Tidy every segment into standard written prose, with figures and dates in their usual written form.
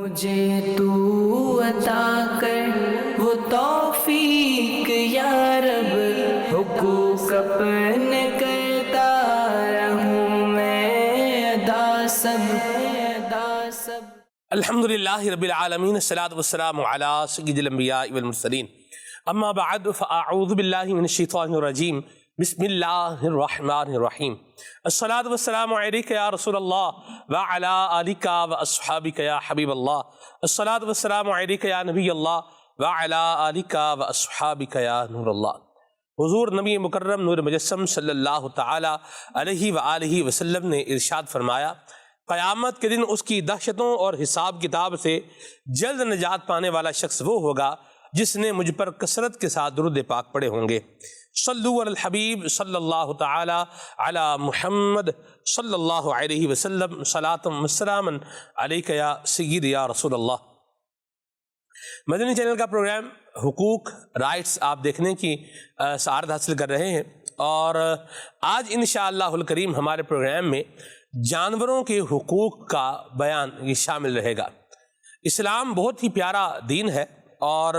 مجھے تو عطا کر وہ توفیق یا رب، حقوق اپنے کرتا رہوں میں ادا سب الحمدللہ رب العالمین، الصلاۃ والسلام علی سید الانبیاء والمرسلین، اما بعد فاعوذ باللہ من الشیطان الرجیم، بسم اللہ الرحمن الرحیم۔ الصلاۃ والسلام علیک یا رسول اللہ وعلی آلک واصحابک یا حبیب اللہ۔ الصلاۃ والسلام علیک یا نبی اللہ وعلی آلک واصحابک یا نور اللہ۔ حضور نبی مکرم نور مجسم صلی اللہ تعالی علیہ وآلہ وسلم نے ارشاد فرمایا، قیامت کے دن اس کی دہشتوں اور حساب کتاب سے جلد نجات پانے والا شخص وہ ہوگا جس نے مجھ پر کثرت کے ساتھ درود پاک پڑھے ہوں گے۔ صلو علی الحبیب صلی اللہ تعالی علی محمد صلی اللہ علیہ وسلم، صلاۃ و سلاما علیک یا سید یا رسول اللہ۔ مدنی چینل کا پروگرام حقوق رائٹس آپ دیکھنے کی سعادت حاصل کر رہے ہیں، اور آج انشاءاللہ الکریم ہمارے پروگرام میں جانوروں کے حقوق کا بیان یہ شامل رہے گا۔ اسلام بہت ہی پیارا دین ہے، اور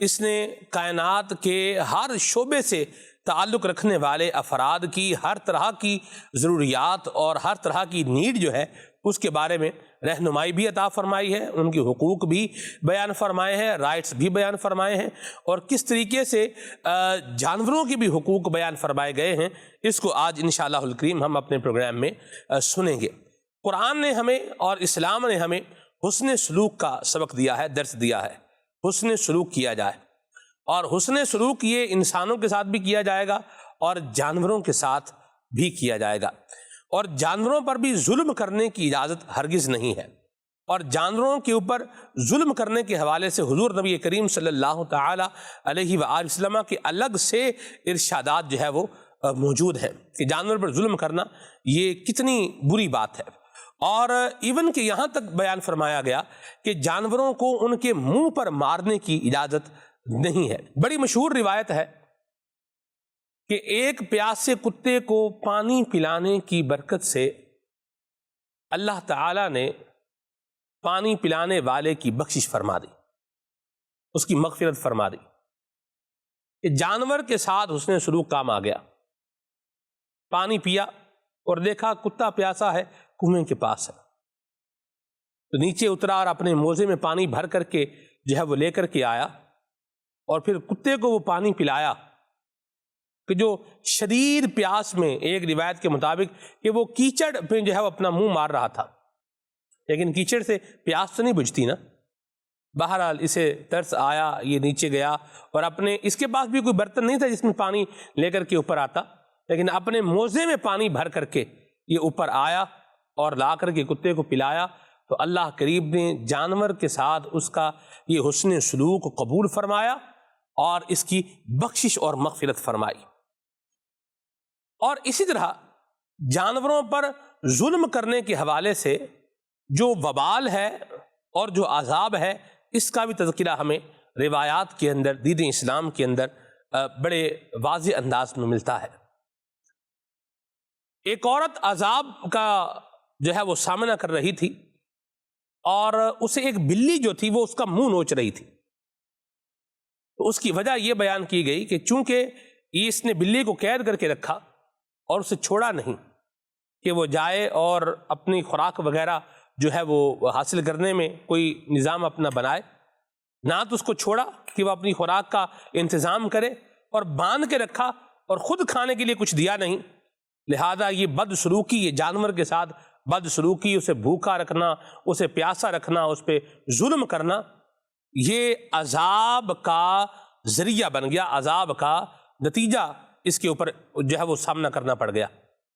اس نے کائنات کے ہر شعبے سے تعلق رکھنے والے افراد کی ہر طرح کی ضروریات اور ہر طرح کی نیڈ جو ہے اس کے بارے میں رہنمائی بھی عطا فرمائی ہے، ان کے حقوق بھی بیان فرمائے ہیں، رائٹس بھی بیان فرمائے ہیں، اور کس طریقے سے جانوروں کے بھی حقوق بیان فرمائے گئے ہیں، اس کو آج انشاءاللہ الکریم ہم اپنے پروگرام میں سنیں گے۔ قرآن نے ہمیں اور اسلام نے ہمیں حسن سلوک کا سبق دیا ہے، درس دیا ہے، حسن سلوک کیا جائے، اور حسن سلوک یہ انسانوں کے ساتھ بھی کیا جائے گا اور جانوروں کے ساتھ بھی کیا جائے گا، اور جانوروں پر بھی ظلم کرنے کی اجازت ہرگز نہیں ہے، اور جانوروں کے اوپر ظلم کرنے کے حوالے سے حضور نبی کریم صلی اللہ تعالی علیہ وآلہ وسلم کے الگ سے ارشادات جو ہے وہ موجود ہیں کہ جانور پر ظلم کرنا یہ کتنی بری بات ہے، اور ایون کہ یہاں تک بیان فرمایا گیا کہ جانوروں کو ان کے منہ پر مارنے کی اجازت نہیں ہے۔ بڑی مشہور روایت ہے کہ ایک پیاسے کتے کو پانی پلانے کی برکت سے اللہ تعالی نے پانی پلانے والے کی بخشش فرما دی، اس کی مغفرت فرما دی، کہ جانور کے ساتھ حسن سلوک کام آ گیا۔ پانی پیا اور دیکھا کتا پیاسا ہے، کنویں کے پاس ہے، تو نیچے اترا اور اپنے موزے میں پانی بھر کر کے جو ہے وہ لے کر کے آیا، اور پھر کتے کو وہ پانی پلایا کہ جو شدید پیاس میں، ایک روایت کے مطابق کہ وہ کیچڑ میں جو ہے وہ اپنا منہ مار رہا تھا، لیکن کیچڑ سے پیاس تو نہیں بجھتی نا۔ بہرحال اسے ترس آیا، یہ نیچے گیا، اور اپنے اس کے پاس بھی کوئی برتن نہیں تھا جس میں پانی لے کر کے اوپر آتا، لیکن اپنے موزے میں پانی بھر کر کے یہ اوپر آیا اور لا کر کے کتے کو پلایا، تو اللہ کریم نے جانور کے ساتھ اس کا یہ حسن سلوک قبول فرمایا اور اس کی بخشش اور مغفرت فرمائی۔ اور اسی طرح جانوروں پر ظلم کرنے کے حوالے سے جو وبال ہے اور جو عذاب ہے، اس کا بھی تذکرہ ہمیں روایات کے اندر، دین اسلام کے اندر بڑے واضح انداز میں ملتا ہے۔ ایک عورت عذاب کا جو ہے وہ سامنا کر رہی تھی، اور اسے ایک بلی جو تھی وہ اس کا منہ نوچ رہی تھی، تو اس کی وجہ یہ بیان کی گئی کہ چونکہ اس نے بلی کو قید کر کے رکھا اور اسے چھوڑا نہیں کہ وہ جائے اور اپنی خوراک وغیرہ جو ہے وہ حاصل کرنے میں کوئی نظام اپنا بنائے، نہ تو اس کو چھوڑا کہ وہ اپنی خوراک کا انتظام کرے، اور باندھ کے رکھا اور خود کھانے کے لیے کچھ دیا نہیں، لہذا یہ بد سلوکی، یہ جانور کے ساتھ بد سلوکی، اسے بھوکا رکھنا، اسے پیاسا رکھنا، اس پہ ظلم کرنا، یہ عذاب کا ذریعہ بن گیا، عذاب کا نتیجہ اس کے اوپر جو ہے وہ سامنا کرنا پڑ گیا۔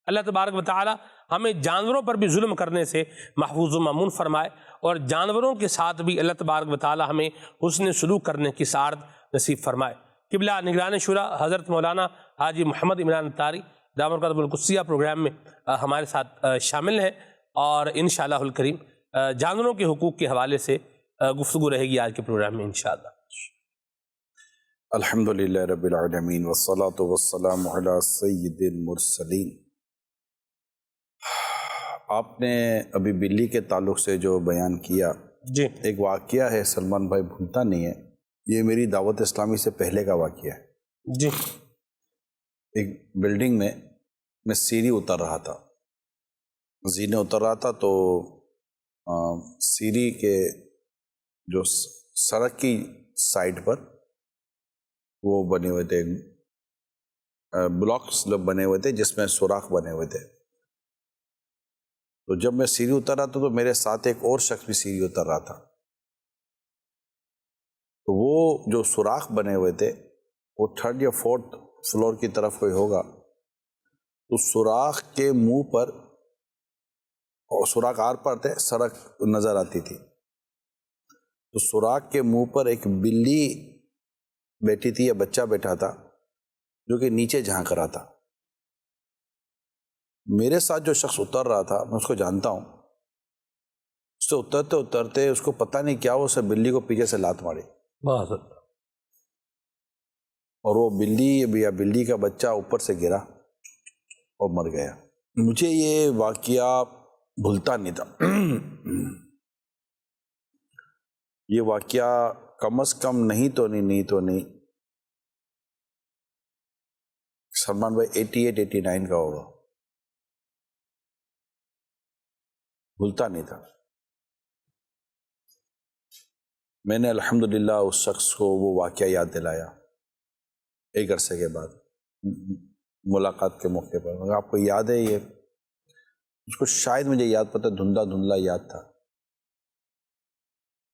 اللہ تبارک و تعالی ہمیں جانوروں پر بھی ظلم کرنے سے محفوظ و مامون فرمائے، اور جانوروں کے ساتھ بھی اللہ تبارک و تعالی ہمیں حسن سلوک کرنے کی سعادت نصیب فرمائے۔ قبلہ نگران شورا حضرت مولانا حاجی محمد عمران اتاری دامت برکاتہ القدسیہ پروگرام میں ہمارے ساتھ شامل ہیں، اور انشاءاللہ الکریم جانوروں کے حقوق کے حوالے سے گفتگو رہے گی آج کے پروگرام میں انشاءاللہ۔ الحمدللہ رب العالمین والصلاة والسلام علی سید المرسلین۔ آپ نے ابھی بلی کے تعلق سے جو بیان کیا، جی ایک واقعہ ہے سلمان بھائی، بھولتا نہیں ہے، یہ میری دعوت اسلامی سے پہلے کا واقعہ ہے۔ جی ایک بلڈنگ میں سیڑھی اتر رہا تھا، زینے اتر رہا تھا، تو سیڑھی کے جو سڑک کی سائڈ پر وہ بنے ہوئے تھے، بلاکس بنے ہوئے تھے جس میں سوراخ بنے ہوئے تھے۔ تو جب میں سیڑھی اتر رہا تھا تو میرے ساتھ ایک اور شخص بھی سیڑھی اتر رہا تھا، تو وہ جو سوراخ بنے ہوئے تھے وہ 3rd یا 4th فلور کی طرف کوئی ہوگا، تو سوراخ کے منہ پر، اور سوراخ آر پار تھے، سڑک نظر آتی تھی، تو سوراخ کے منہ پر ایک بلی بیٹھی تھی یا بچہ بیٹھا تھا جو کہ نیچے جھانک رہا تھا۔ میرے ساتھ جو شخص اتر رہا تھا میں اس کو جانتا ہوں، اس سے اترتے اترتے اس کو پتہ نہیں کیا وہ اسے بلی کو پیچھے سے لات ماری، بہت اور وہ بلی یا بلی کا بچہ اوپر سے گرا اور مر گیا۔ مجھے یہ واقعہ بھولتا نہیں تھا۔ یہ واقعہ کم از کم نہیں تو نہیں سلمان بھائی 88-89 کا ہوگا، بھولتا نہیں تھا۔ میں نے الحمدللہ اس شخص کو وہ واقعہ یاد دلایا ایک عرصے کے بعد ملاقات کے موقع پر۔ مگر آپ کو یاد ہے یہ؟ اس کو شاید مجھے یاد پتہ دھندلا یاد تھا،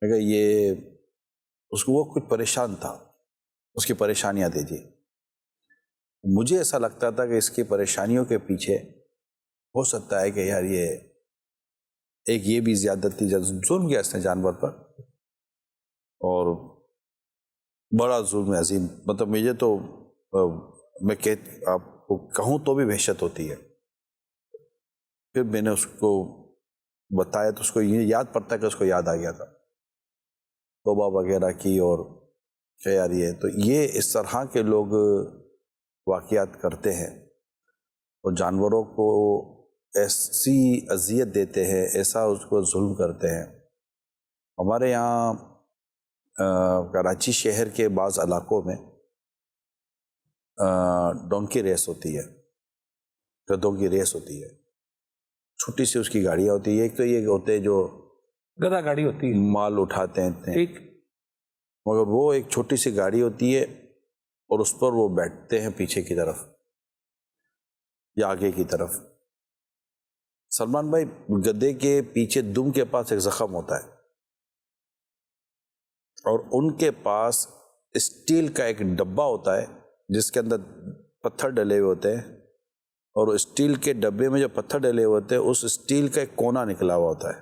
مگر یہ اس کو وہ کچھ پریشان تھا، اس کی پریشانیاں دیجیے۔ مجھے ایسا لگتا تھا کہ اس کی پریشانیوں کے پیچھے ہو سکتا ہے کہ یار ایک یہ بھی زیادتی ظلم کیا اس نے جانور پر، اور بڑا ظلم عظیم، مطلب مجھے تو میں آپ کو کہوں تو بھی وحشت ہوتی ہے۔ پھر میں نے اس کو بتایا تو اس کو یہ یاد پڑتا ہے کہ اس کو یاد آ گیا تھا، توبہ وغیرہ کی، اور کہ یار یہ تو یہ اس طرح کے لوگ واقعات کرتے ہیں اور جانوروں کو ایسی اذیت دیتے ہیں، ایسا اس کو ظلم کرتے ہیں۔ ہمارے یہاں کراچی شہر کے بعض علاقوں میں ڈونکی ریس ہوتی ہے، گدھوں کی ریس ہوتی ہے، چھوٹی سی اس کی گاڑیاں ہوتی ہیں۔ ایک تو یہ ہوتے ہیں جو گدھا گاڑی ہوتی ہے، مال اٹھاتے ہیں، ٹھیک، مگر وہ ایک چھوٹی سی گاڑی ہوتی ہے اور اس پر وہ بیٹھتے ہیں پیچھے کی طرف یا آگے کی طرف۔ سلمان بھائی، گدھے کے پیچھے دم کے پاس ایک زخم ہوتا ہے، اور ان کے پاس اسٹیل کا ایک ڈبہ ہوتا ہے جس کے اندر پتھر ڈلے ہوئے ہوتے ہیں، اور اسٹیل کے ڈبے میں جو پتھر ڈلے ہوئے ہوتے ہیں اس اسٹیل کا ایک کونا نکلا ہوا ہوتا ہے۔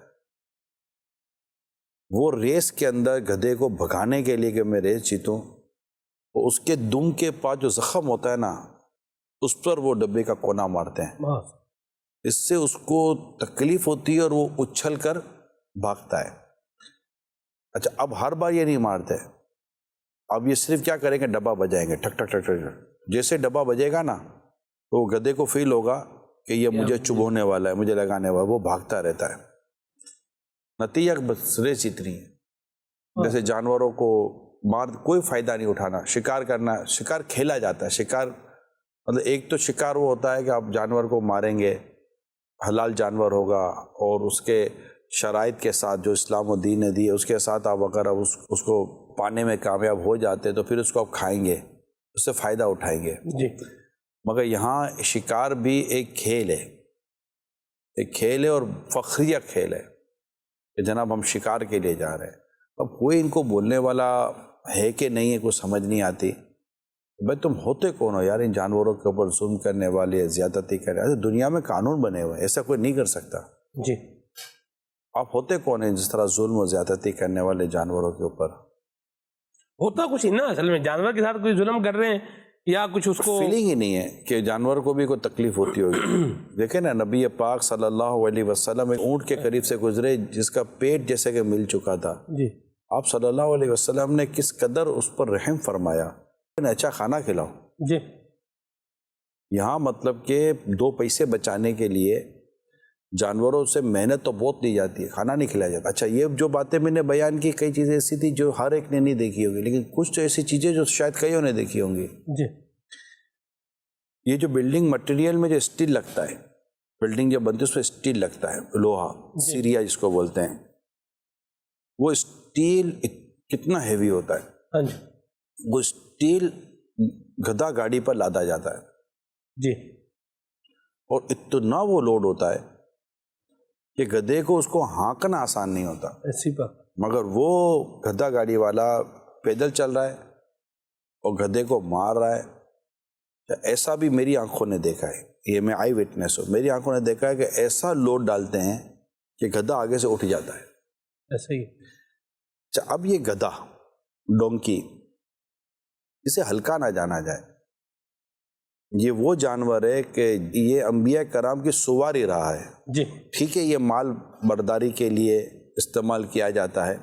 وہ ریس کے اندر گدھے کو بھگانے کے لیے کہ میں ریس جیتوں، وہ اس کے دم کے پاس جو زخم ہوتا ہے نا، اس پر وہ ڈبے کا کونا مارتے ہیں، اس سے اس کو تکلیف ہوتی ہے اور وہ اچھل کر بھاگتا ہے۔ اچھا، اب ہر بار یہ نہیں مارتے، اب یہ صرف کیا کریں گے، ڈبہ بجائیں گے، ٹھک ٹھک ٹھک ٹھک، جیسے ڈبہ بجے گا نا تو گدھے کو فیل ہوگا کہ یہ مجھے چبھونے والا ہے، مجھے لگانے والا ہے، وہ بھاگتا رہتا ہے۔ نتیجہ بس ریس اتنی ہے۔ جیسے جانوروں کو کوئی فائدہ نہیں اٹھانا، شکار کرنا، شکار کھیلا جاتا ہے، شکار مطلب ایک تو شکار وہ ہوتا ہے کہ آپ جانور کو ماریں گے، حلال جانور ہوگا اور اس کے شرائط کے ساتھ جو اسلام و دین نے دی ہے اس کے ساتھ آپ اگر اس کو پانے میں کامیاب ہو جاتے تو پھر اس کو آپ کھائیں گے، اس سے فائدہ اٹھائیں گے جی۔ مگر یہاں شکار بھی ایک کھیل ہے، ایک کھیل ہے اور فخریہ کھیل ہے کہ جناب ہم شکار کے لیے جا رہے ہیں۔ اب کوئی ان کو بولنے والا ہے کہ نہیں ہے، کوئی سمجھ نہیں آتی۔ بھائی تم ہوتے کون ہو یار ان جانوروں کے اوپر ظلم کرنے والے، زیادتی کرنے والے؟ دنیا میں قانون بنے ہوئے ہیں، ایسا کوئی نہیں کر سکتا۔ جی، آپ ہوتے کون ہیں جس طرح ظلم و زیادتی کرنے والے جانوروں کے اوپر؟ ہوتا کچھ نہیں نا، اصل میں جانور کے ساتھ کوئی ظلم کر رہے ہیں یا کچھ اس کو فیلنگ ہی نہیں ہے کہ جانور کو بھی کوئی تکلیف ہوتی ہوگی۔ دیکھیں نا، نبی پاک صلی اللہ علیہ وسلم ایک اونٹ کے قریب سے گزرے جس کا پیٹ جیسے کہ مل چکا تھا، جی، آپ صلی اللہ علیہ وسلم نے کس قدر اس پر رحم فرمایا، اچھا کھانا کھلاؤ۔ جی، یہاں مطلب کہ 2 پیسے بچانے کے لیے جانوروں سے محنت تو بہت لی جاتی ہے، کھانا نہیں کھلایا جاتا۔ اچھا، یہ جو باتیں میں نے بیان کی، کئی چیزیں ایسی تھی جو ہر ایک نے نہیں دیکھی ہوگی، لیکن کچھ تو ایسی چیزیں جو شاید کئیوں نے دیکھی ہوں گی۔ جی یہ جو بلڈنگ مٹیریل میں جو اسٹیل لگتا ہے، بلڈنگ جو بنتی ہے اس میں اسٹیل لگتا ہے، لوہا، سیریا جس کو بولتے ہیں، وہ اسٹیل کتنا ہیوی ہوتا ہے۔ ہاں جی وہ اسٹیل گدھا گاڑی پر لادا جاتا ہے، جی اور اتنا وہ لوڈ ہوتا ہے کہ گدھے کو اس کو ہانکنا آسان نہیں ہوتا، ایسی بات۔ مگر وہ گدھا گاڑی والا پیدل چل رہا ہے اور گدھے کو مار رہا ہے۔ ایسا بھی میری آنکھوں نے دیکھا ہے، یہ میں آئی وٹنس ہوں، میری آنکھوں نے دیکھا ہے کہ ایسا لوڈ ڈالتے ہیں کہ گدھا آگے سے اٹھ جاتا ہے۔ ایسا ہی۔ اچھا، اب یہ گدھا، ڈونکی، اسے ہلکا نہ جانا جائے، یہ وہ جانور ہے کہ یہ انبیاء کرام کی سواری رہا ہے۔ جی ٹھیک ہے، یہ مال برداری کے لیے استعمال کیا جاتا ہے،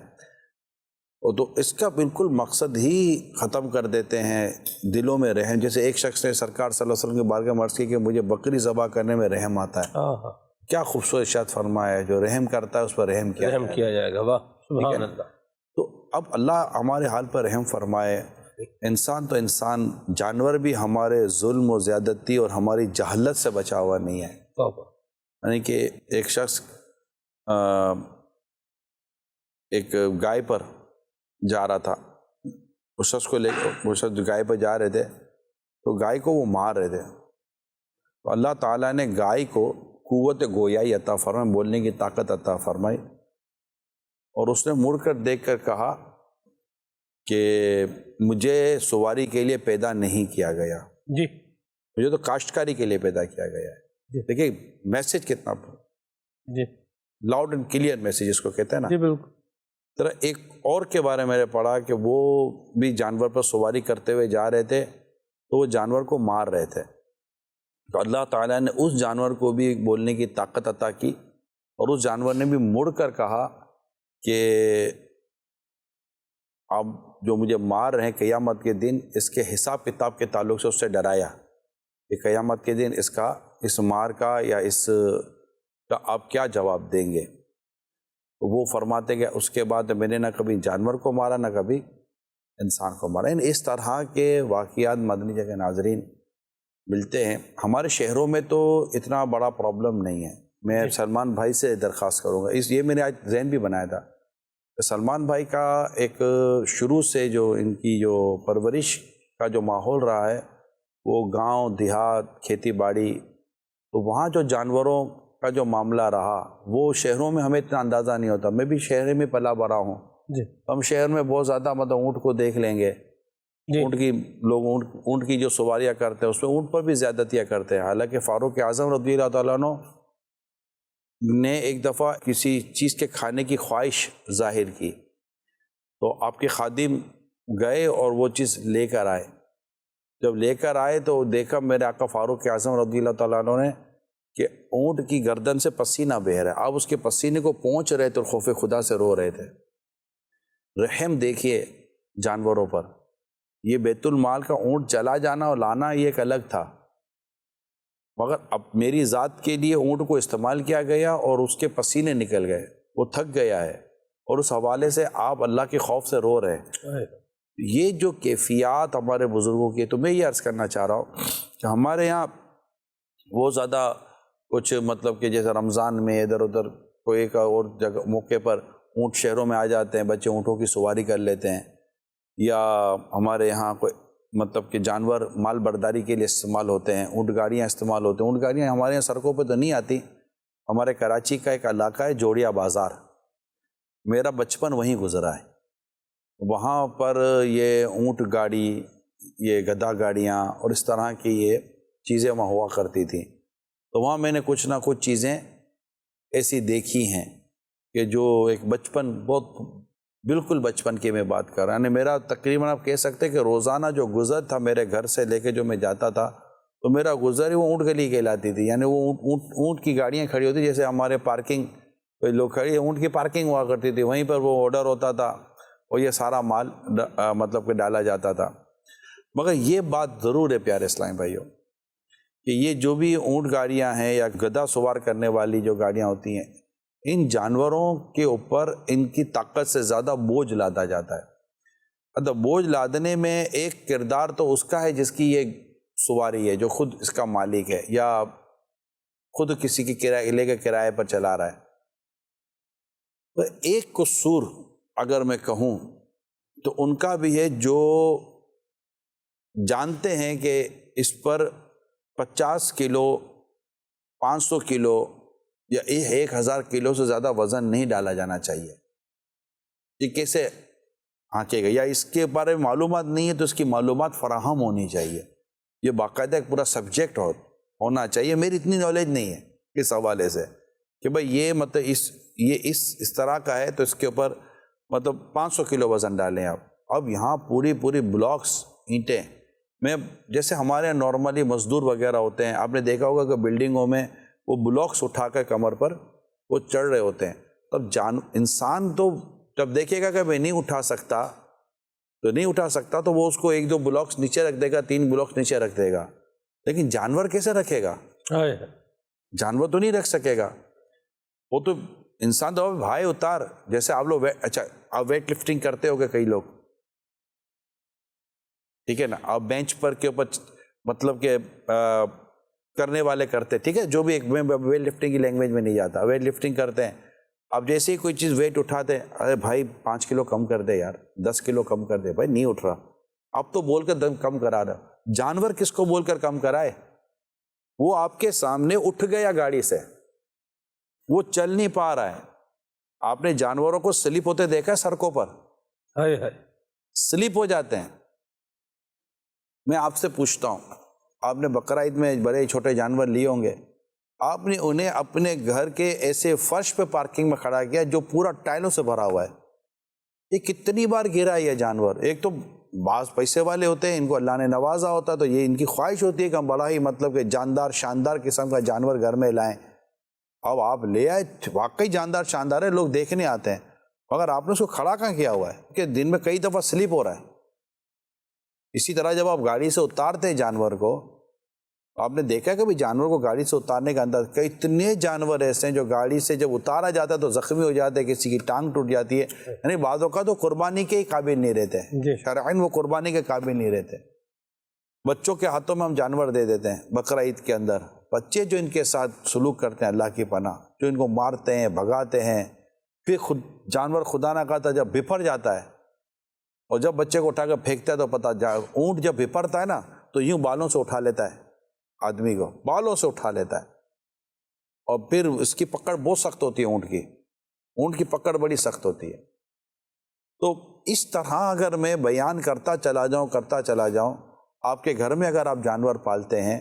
اور تو اس کا بالکل مقصد ہی ختم کر دیتے ہیں دلوں میں رحم۔ جیسے ایک شخص نے سرکار صلی اللہ علیہ وسلم کے بارگاہ میں عرض کی کہ مجھے بکری ذبح کرنے میں رحم آتا ہے۔ کیا خوبصورت ارشاد فرمایا ہے، جو رحم کرتا ہے اس پر رحم کیا جائے گا۔ واہ سبحان اللہ۔ تو اب اللہ ہمارے حال پر رحم فرمائے۔ انسان تو انسان، جانور بھی ہمارے ظلم و زیادتی اور ہماری جہالت سے بچا ہوا نہیں ہے۔ یعنی کہ ایک شخص ایک گائے پر جا رہا تھا، اس شخص کو لے کے، وہ شخص گائے پر جا رہے تھے تو گائے کو وہ مار رہے تھے، تو اللہ تعالیٰ نے گائے کو قوت گویائی عطا فرمائی، بولنے کی طاقت عطا فرمائی، اور اس نے مڑ کر دیکھ کر کہا کہ مجھے سواری کے لیے پیدا نہیں کیا گیا، جی مجھے تو کاشتکاری کے لیے پیدا کیا گیا ہے۔ دیکھیں میسج کتنا جی لاؤڈ اینڈ کلیئر میسج اس کو کہتے ہیں نا۔ جی بالکل۔ ذرا ایک اور کے بارے میں نے پڑھا کہ وہ بھی جانور پر سواری کرتے ہوئے جا رہے تھے تو وہ جانور کو مار رہے تھے، تو اللہ تعالیٰ نے اس جانور کو بھی بولنے کی طاقت عطا کی، اور اس جانور نے بھی مڑ کر کہا کہ اب جو مجھے مار رہے ہیں قیامت کے دن اس کے حساب کتاب کے تعلق سے اس سے ڈرایا کہ قیامت کے دن اس مار کا یا اس کا آپ کیا جواب دیں گے۔ تو وہ فرماتے کہ اس کے بعد میں نے نہ کبھی جانور کو مارا نہ کبھی انسان کو مارا۔ اس طرح کے واقعات مدنی جگہ ناظرین ملتے ہیں۔ ہمارے شہروں میں تو اتنا بڑا پرابلم نہیں ہے۔ میں سلمان بھائی سے درخواست کروں گا، یہ میں نے آج ذہن بھی بنایا تھا، سلمان بھائی کا ایک شروع سے جو ان کی جو پرورش کا جو ماحول رہا ہے وہ گاؤں دیہات کھیتی باڑی، تو وہاں جو جانوروں کا جو معاملہ رہا وہ شہروں میں ہمیں اتنا اندازہ نہیں ہوتا۔ میں بھی شہر میں پلا بڑا ہوں، ہم شہر میں بہت زیادہ مطلب اونٹ کو دیکھ لیں گے، اونٹ کی لوگ اونٹ کی جو سواریاں کرتے ہیں اس میں اونٹ پر بھی زیادتیاں کرتے ہیں۔ حالانکہ فاروق اعظم رضی اللہ تعالیٰ عنہ نے ایک دفعہ کسی چیز کے کھانے کی خواہش ظاہر کی تو آپ کے خادم گئے اور وہ چیز لے کر آئے۔ جب لے کر آئے تو دیکھا میرے آقا فاروق اعظم رضی اللہ تعالیٰ عنہ نے کہ اونٹ کی گردن سے پسینہ بہہ رہا ہے، آپ اس کے پسینے کو پہنچ رہے تھے اور خوف خدا سے رو رہے تھے۔ رحم دیکھیے جانوروں پر۔ یہ بیت المال کا اونٹ چلا جانا اور لانا یہ ایک الگ تھا، مگر اب میری ذات کے لیے اونٹ کو استعمال کیا گیا اور اس کے پسینے نکل گئے، وہ تھک گیا ہے، اور اس حوالے سے آپ اللہ کے خوف سے رو رہے ہیں۔ یہ جو کیفیات ہمارے بزرگوں کی، تو میں یہ عرض کرنا چاہ رہا ہوں کہ ہمارے یہاں وہ زیادہ کچھ مطلب کہ جیسے رمضان میں ادھر ادھر کوئی ایک اور جگہ موقع پر اونٹ شہروں میں آ جاتے ہیں، بچے اونٹوں کی سواری کر لیتے ہیں، یا ہمارے یہاں کوئی مطلب کہ جانور مال برداری کے لیے استعمال ہوتے ہیں، اونٹ گاڑیاں استعمال ہوتے ہیں۔ اونٹ گاڑیاں ہمارے یہاں سڑکوں پہ تو نہیں آتی، ہمارے کراچی کا ایک علاقہ ہے جوڑیا بازار، میرا بچپن وہیں گزرا ہے، وہاں پر یہ اونٹ گاڑی، یہ گدھا گاڑیاں اور اس طرح کی یہ چیزیں وہاں ہوا کرتی تھیں، تو وہاں میں نے کچھ نہ کچھ چیزیں ایسی دیکھی ہیں کہ جو ایک بچپن، بہت بالکل بچپن کی میں بات کر رہا ہوں، یعنی میرا تقریباً آپ کہہ سکتے کہ روزانہ جو گزر تھا میرے گھر سے لے کے جو میں جاتا تھا تو میرا گزر ہی وہ اونٹ گلی کہلاتی تھی، یعنی وہ اونٹ کی گاڑیاں کھڑی ہوتی، جیسے ہمارے پارکنگ پہ لوگ کھڑی، اونٹ کی پارکنگ ہوا کرتی تھی، وہیں پر وہ آرڈر ہوتا تھا اور یہ سارا مال مطلب کہ ڈالا جاتا تھا۔ مگر یہ بات ضرور ہے پیارے اسلامی بھائیوں کہ یہ جو بھی اونٹ گاڑیاں ہیں یا گدھا سوار کرنے والی جو گاڑیاں ہوتی ہیں، ان جانوروں کے اوپر ان کی طاقت سے زیادہ بوجھ لادا جاتا ہے۔ مطلب بوجھ لادنے میں ایک کردار تو اس کا ہے جس کی یہ سواری ہے، جو خود اس کا مالک ہے یا خود کسی کی کرایہ لے کے کرائے پر چلا رہا ہے۔ تو ایک قصور اگر میں کہوں تو ان کا بھی ہے، جو جانتے ہیں کہ اس پر 50 کلو 500 کلو یا 1000 کلو سے زیادہ وزن نہیں ڈالا جانا چاہیے، یہ کیسے آنکے گا، یا اس کے بارے میں معلومات نہیں ہے تو اس کی معلومات فراہم ہونی چاہیے، یہ باقاعدہ ایک پورا سبجیکٹ ہونا چاہیے۔ میری اتنی نالج نہیں ہے اس حوالے سے کہ بھئی یہ مطلب اس طرح کا ہے تو اس کے اوپر مطلب 500 کلو وزن ڈالیں آپ۔ اب یہاں پوری بلاکس اینٹیں، میں جیسے ہمارے نارملی مزدور وغیرہ ہوتے ہیں، آپ نے دیکھا ہوگا کہ بلڈنگوں میں وہ بلاکس اٹھا کر کمر پر وہ چڑھ رہے ہوتے ہیں، تب انسان تو جب دیکھے گا کہ میں نہیں اٹھا سکتا تو وہ اس کو 1-2 بلاکس نیچے رکھ دے گا، 3 بلاکس نیچے رکھ دے گا، لیکن جانور کیسے رکھے گا؟ جانور تو نہیں رکھ سکے گا، وہ تو انسان تو بھائی اتار، جیسے آپ لوگ آپ ویٹ لفٹنگ کرتے ہو گے کئی لوگ، ٹھیک ہے نا، آپ بینچ پر کے اوپر مطلب کہ کرنے والے کرتے، ٹھیک ہے، جو بھی ایک ویٹ لفٹنگ کی لینگویج میں نہیں جاتا، ویٹ لفٹنگ کرتے ہیں، اب جیسے ہی کوئی چیز ویٹ اٹھاتے ہیں، ارے بھائی 5 کلو کم کر دے یار، 10 کلو کم کر دے، بھائی نہیں اٹھ رہا، اب تو بول کر کم کرا رہا۔ جانور کس کو بول کر کم کرائے؟ وہ آپ کے سامنے اٹھ گیا گاڑی سے، وہ چل نہیں پا رہا ہے۔ آپ نے جانوروں کو سلپ ہوتے دیکھا ہے سڑکوں پر؟ سلپ ہو جاتے ہیں۔ میں آپ سے پوچھتا ہوں، آپ نے بقرہ عید میں بڑے چھوٹے جانور لیے ہوں گے، آپ نے انہیں اپنے گھر کے ایسے فرش پہ پارکنگ میں کھڑا کیا جو پورا ٹائلوں سے بھرا ہوا ہے، یہ کتنی بار گرا ہے یہ جانور؟ ایک تو بعض پیسے والے ہوتے ہیں، ان کو اللہ نے نوازا ہوتا ہے تو یہ ان کی خواہش ہوتی ہے کہ ہم بڑا ہی مطلب کہ جاندار شاندار قسم کا جانور گھر میں لائیں۔ اب آپ لے آئے، واقعی جاندار شاندار ہے، لوگ دیکھنے آتے ہیں، مگر آپ نے اس کو کھڑا کہاں کیا ہوا ہے کہ دن میں کئی دفعہ سلپ ہو رہا ہے۔ اسی طرح جب آپ گاڑی سے اتارتے ہیں جانور کو، آپ نے دیکھا ہے کہ جانور کو گاڑی سے اتارنے کا انداز، کتنے جانور ایسے ہیں جو گاڑی سے جب اتارا جاتا ہے تو زخمی ہو جاتے ہیں، کسی کی ٹانگ ٹوٹ جاتی ہے، یعنی بعض اوقات تو قربانی کے ہی قابل نہیں رہتے، شرعاً وہ قربانی کے قابل نہیں رہتے۔ بچوں کے ہاتھوں میں ہم جانور دے دیتے ہیں بقرہ عید کے اندر، بچے جو ان کے ساتھ سلوک کرتے ہیں اللہ کی پناہ، جو ان کو مارتے ہیں، بھگاتے ہیں، پھر جانور خدا نہ کہتا جب بپھر جاتا ہے، اور جب بچے کو اٹھا کر پھینکتا ہے تو پتہ اونٹ جب بپھرتا ہے نا تو یوں بالوں سے اٹھا لیتا ہے، آدمی کو بالوں سے اٹھا لیتا ہے، اور پھر اس کی پکڑ بہت سخت ہوتی ہے، اونٹ کی پکڑ بڑی سخت ہوتی ہے۔ تو اس طرح اگر میں بیان کرتا چلا جاؤں، آپ کے گھر میں اگر آپ جانور پالتے ہیں،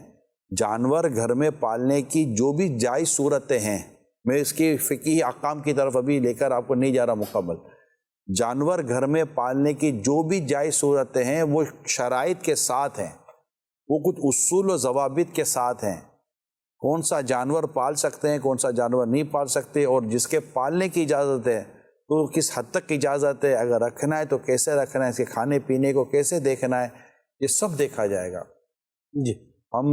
جانور گھر میں پالنے کی جو بھی جائز صورتیں ہیں، میں اس کی فقہی احکام کی طرف ابھی لے کر آپ کو نہیں جا رہا مکمل، جانور گھر میں پالنے کی جو بھی جائز صورتیں ہیں وہ شرائط کے ساتھ ہیں، وہ کچھ اصول و ضوابط کے ساتھ ہیں، کون سا جانور پال سکتے ہیں، کون سا جانور نہیں پال سکتے، اور جس کے پالنے کی اجازت ہے تو کس حد تک کی اجازت ہے، اگر رکھنا ہے تو کیسے رکھنا ہے، اس کے کھانے پینے کو کیسے دیکھنا ہے، یہ سب دیکھا جائے گا۔ جی، ہم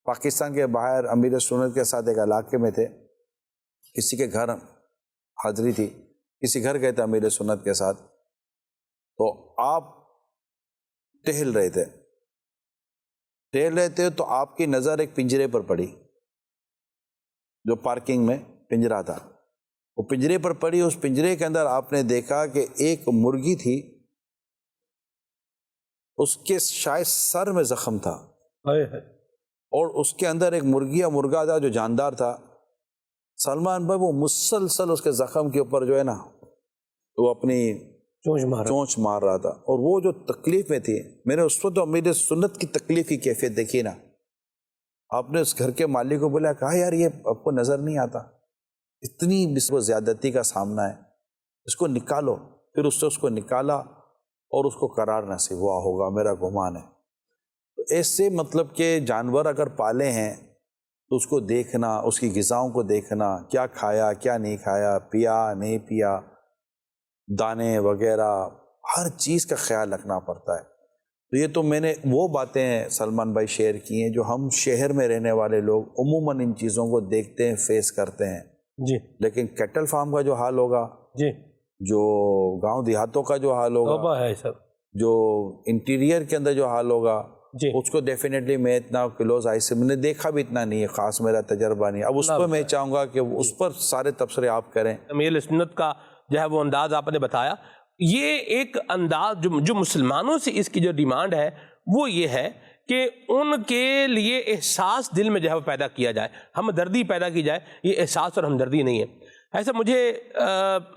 پاکستان کے باہر امیر سنت کے ساتھ ایک علاقے میں تھے، کسی کے گھر حاضری تھی، کسی گھر گئے تھے امیر سنت کے ساتھ، تو آپ ٹہل رہے تھے تو آپ کی نظر ایک پنجرے پر پڑی، جو پارکنگ میں پنجرا تھا، وہ پنجرے پر پڑی، اس پنجرے کے اندر آپ نے دیکھا کہ ایک مرغی تھی، اس کے شاید سر میں زخم تھا، اور اس کے اندر ایک مرغا تھا جو جاندار تھا۔ سلمان بھائی وہ مسلسل اس کے زخم کے اوپر جو ہے نا وہ اپنی چونچ مار رہا تھا، اور وہ جو تکلیف میں تھی، میں نے اس وقت امیر سنت کی تکلیف کی کیفیت دیکھی نا۔ آپ نے اس گھر کے مالک کو بولا، کہا یار یہ آپ کو نظر نہیں آتا، اتنی اس کو زیادتی کا سامنا ہے، اس کو نکالو۔ پھر اس سے اس کو نکالا اور اس کو قرار نصیب ہوا ہوگا، میرا گمان ہے۔ تو ایسے مطلب کہ جانور اگر پالے ہیں تو اس کو دیکھنا، اس کی غذاؤں کو دیکھنا، کیا کھایا کیا نہیں کھایا، پیا نہیں پیا، دانے وغیرہ ہر چیز کا خیال رکھنا پڑتا ہے۔ تو یہ تو میں نے وہ باتیں سلمان بھائی شیئر کی ہیں جو ہم شہر میں رہنے والے لوگ عموماً ان چیزوں کو دیکھتے ہیں، فیس کرتے ہیں. جی لیکن کیٹل فارم کا جو حال ہوگا، جی جو گاؤں دیہاتوں کا جو حال ہوگا، توبہ ہے سب. جو انٹیریئر کے اندر جو حال ہوگا، جی اس کو ڈیفینیٹلی میں اتنا کلوز آئی سے میں نے دیکھا بھی اتنا نہیں ہے، خاص میرا تجربہ نہیں. اب اس پر میں چاہوں گا کہ اس پر سارے تبصرے آپ کریں. امیر سنت کا جو ہے وہ انداز آپ نے بتایا. یہ ایک انداز جو مسلمانوں سے اس کی جو ڈیمانڈ ہے وہ یہ ہے کہ ان کے لیے احساس دل میں جو ہے وہ پیدا کیا جائے، ہمدردی پیدا کی جائے. یہ احساس اور ہمدردی نہیں ہے. ایسا مجھے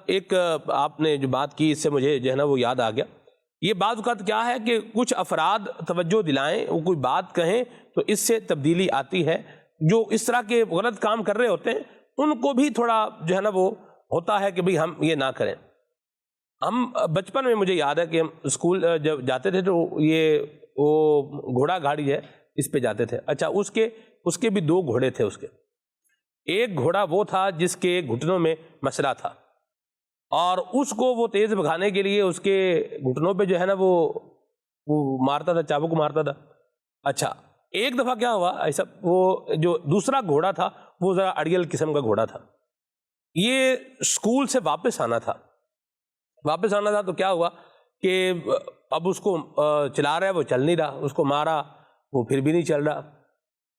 ایک آپ نے جو بات کی اس سے مجھے جو ہے نا وہ یاد آ گیا. یہ بعض اوقات کیا ہے کہ کچھ افراد توجہ دلائیں، وہ کوئی بات کہیں تو اس سے تبدیلی آتی ہے. جو اس طرح کے غلط کام کر رہے ہوتے ہیں ان کو بھی تھوڑا جو ہے نا وہ ہوتا ہے کہ بھئی ہم یہ نہ کریں. ہم بچپن میں مجھے یاد ہے کہ ہم اسکول جب جاتے تھے تو یہ وہ گھوڑا گاڑی ہے اس پہ جاتے تھے. اچھا اس کے بھی 2 گھوڑے تھے. اس کے ایک گھوڑا وہ تھا جس کے گھٹنوں میں مسئلہ تھا اور اس کو وہ تیز بھگانے کے لیے اس کے گھٹنوں پہ جو ہے نا وہ مارتا تھا، چابک مارتا تھا. اچھا ایک دفعہ کیا ہوا ایسا، وہ جو دوسرا گھوڑا تھا وہ ذرا اڑیل قسم کا گھوڑا تھا. یہ اسکول سے واپس آنا تھا تو کیا ہوا کہ اب اس کو چلا رہا ہے، وہ چل نہیں رہا. اس کو مارا، وہ پھر بھی نہیں چل رہا.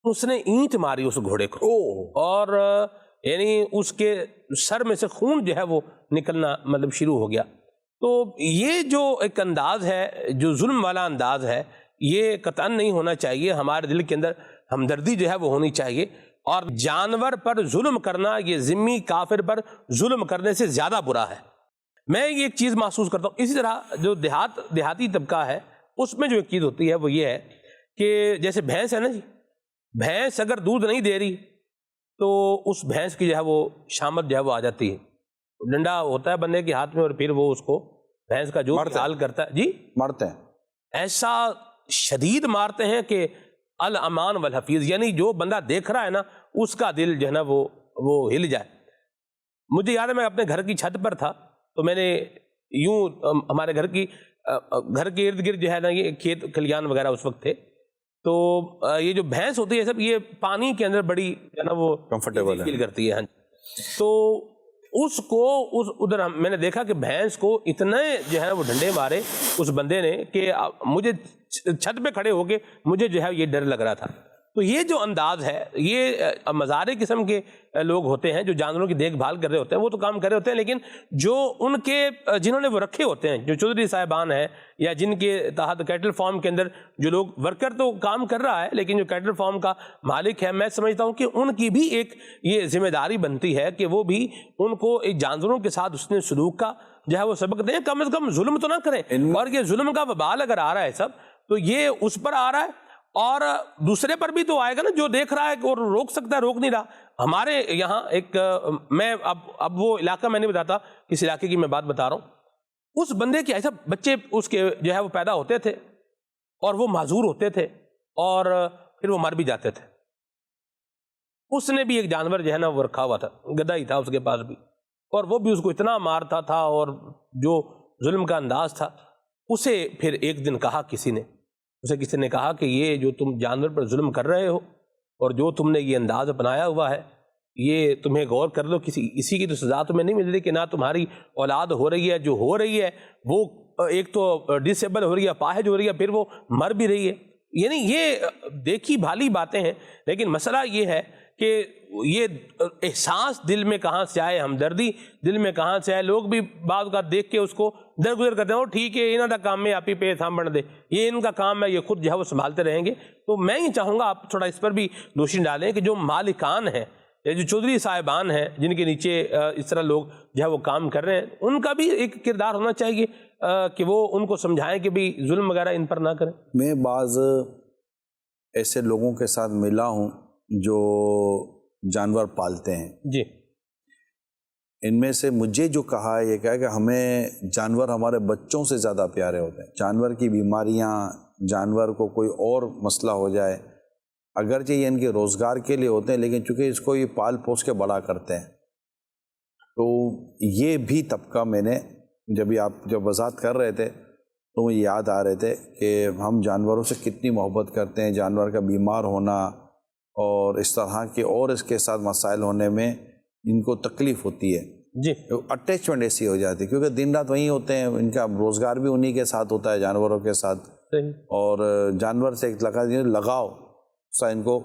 اس نے اینٹ ماری اس گھوڑے کو اور یعنی اس کے سر میں سے خون جو ہے وہ نکلنا مطلب شروع ہو گیا. تو یہ جو ایک انداز ہے، جو ظلم والا انداز ہے، یہ قطعاً نہیں ہونا چاہیے. ہمارے دل کے اندر ہمدردی جو ہے وہ ہونی چاہیے. اور جانور پر ظلم کرنا یہ ذمہ کافر پر ظلم کرنے سے زیادہ برا ہے. میں یہ ایک چیز محسوس کرتا ہوں. اسی طرح جو دیہاتی طبقہ ہے اس میں جو ایک چیز ہوتی ہے وہ یہ ہے کہ جیسے بھینس ہے نا جی، بھینس اگر دودھ نہیں دے رہی تو اس بھینس کی جو ہے وہ شامت جو ہے وہ آ جاتی ہے. ڈنڈا ہوتا ہے بندے کے ہاتھ میں اور پھر وہ اس کو بھینس کا جو حال کرتا ہے جی مارتے ہیں. ایسا شدید مارتے ہیں کہ الامان والحفیظ، یعنی جو بندہ دیکھ رہا ہے نا اس کا دل جو ہے نا وہ ہل جائے. مجھے یاد ہے میں اپنے گھر کی چھت پر تھا تو میں نے یوں ہمارے گھر کے ارد گرد جو ہے نا یہ کھیت کھلیان وغیرہ اس وقت تھے. تو یہ جو بھینس ہوتی ہے سب یہ پانی کے اندر بڑی جو ہے نا وہ کمفرٹیبل فیل کرتی ہے. تو اس کو ادھر میں نے دیکھا کہ بھینس کو اتنے جو ہے وہ ڈنڈے مارے اس بندے نے کہ مجھے چھت پہ کھڑے ہو کے مجھے جو ہے یہ ڈر لگ رہا تھا. تو یہ جو انداز ہے، یہ مزارے قسم کے لوگ ہوتے ہیں جو جانوروں کی دیکھ بھال کر رہے ہوتے ہیں، وہ تو کام کر رہے ہوتے ہیں، لیکن جو ان کے جنہوں نے وہ رکھے ہوتے ہیں، جو چودھری صاحبان ہیں یا جن کے تحت کیٹل فارم کے اندر جو لوگ ورکر تو کام کر رہا ہے لیکن جو کیٹل فارم کا مالک ہے، میں سمجھتا ہوں کہ ان کی بھی ایک یہ ذمہ داری بنتی ہے کہ وہ بھی ان کو ایک جانوروں کے ساتھ اس نے سلوک کا جو ہے وہ سبق دیں. کم از کم ظلم تو نہ کریں. اور یہ ظلم کا وبال اگر آ رہا ہے سب تو یہ اس پر آ رہا ہے اور دوسرے پر بھی تو آئے گا نا جو دیکھ رہا ہے اور روک سکتا ہے، روک نہیں رہا. ہمارے یہاں ایک میں اب وہ علاقہ میں نہیں بتاتا کس علاقے کی میں بات بتا رہا ہوں. اس بندے کے ایسا بچے اس کے جو ہے وہ پیدا ہوتے تھے اور وہ معذور ہوتے تھے اور پھر وہ مر بھی جاتے تھے. اس نے بھی ایک جانور جو ہے نا وہ رکھا ہوا تھا، گدھا ہی تھا اس کے پاس بھی، اور وہ بھی اس کو اتنا مارتا تھا اور جو ظلم کا انداز تھا. اسے پھر ایک دن کہا کسی نے کہا کہ یہ جو تم جانور پر ظلم کر رہے ہو اور جو تم نے یہ انداز اپنایا ہوا ہے یہ تمہیں غور کر لو، اسی کی تو سزا تمہیں نہیں مل رہی کہ نہ تمہاری اولاد ہو رہی ہے، جو ہو رہی ہے وہ ایک تو ڈسیبل ہو رہی ہے، اپاہج ہو رہی ہے، پھر وہ مر بھی رہی ہے. یعنی یہ دیکھی بھالی باتیں ہیں، لیکن مسئلہ یہ ہے کہ یہ احساس دل میں کہاں سے آئے، ہمدردی دل میں کہاں سے آئے. لوگ بھی بعض کا دیکھ کے اس کو درگزر کرتے ہیں، ٹھیک ہے انہوں کا کام ہے آپ ہی پہ سانبھڑ دے، یہ ان کا کام ہے، یہ خود جو ہے وہ سنبھالتے رہیں گے. تو میں یہ چاہوں گا آپ تھوڑا اس پر بھی روشنی ڈالیں کہ جو مالکان ہیں یا جو چودھری صاحبان ہیں جن کے نیچے اس طرح لوگ جو ہے وہ کام کر رہے ہیں، ان کا بھی ایک کردار ہونا چاہیے کہ وہ ان کو سمجھائیں کہ بھی ظلم وغیرہ ان پر نہ کریں. میں بعض ایسے لوگوں کے ساتھ ملا ہوں جو جانور پالتے ہیں جی. ان میں سے مجھے جو کہا ہے یہ کہا کہ ہمیں جانور ہمارے بچوں سے زیادہ پیارے ہوتے ہیں. جانور کی بیماریاں، جانور کو کوئی اور مسئلہ ہو جائے، اگرچہ یہ ان کے روزگار کے لیے ہوتے ہیں لیکن چونکہ اس کو یہ پال پوس کے بڑا کرتے ہیں. تو یہ بھی طبقہ میں نے جب وضاحت کر رہے تھے تو مجھے یاد آ رہے تھے کہ ہم جانوروں سے کتنی محبت کرتے ہیں، جانور کا بیمار ہونا اور اس طرح کے اور اس کے ساتھ مسائل ہونے میں ان کو تکلیف ہوتی ہے، جی اٹیچمنٹ ایسی ہو جاتی ہے کیونکہ دن رات وہیں ہوتے ہیں، ان کا روزگار بھی انہی کے ساتھ ہوتا ہے، جانوروں کے ساتھ، صحیح اور جانور سے ایک لگاؤ سا ان کو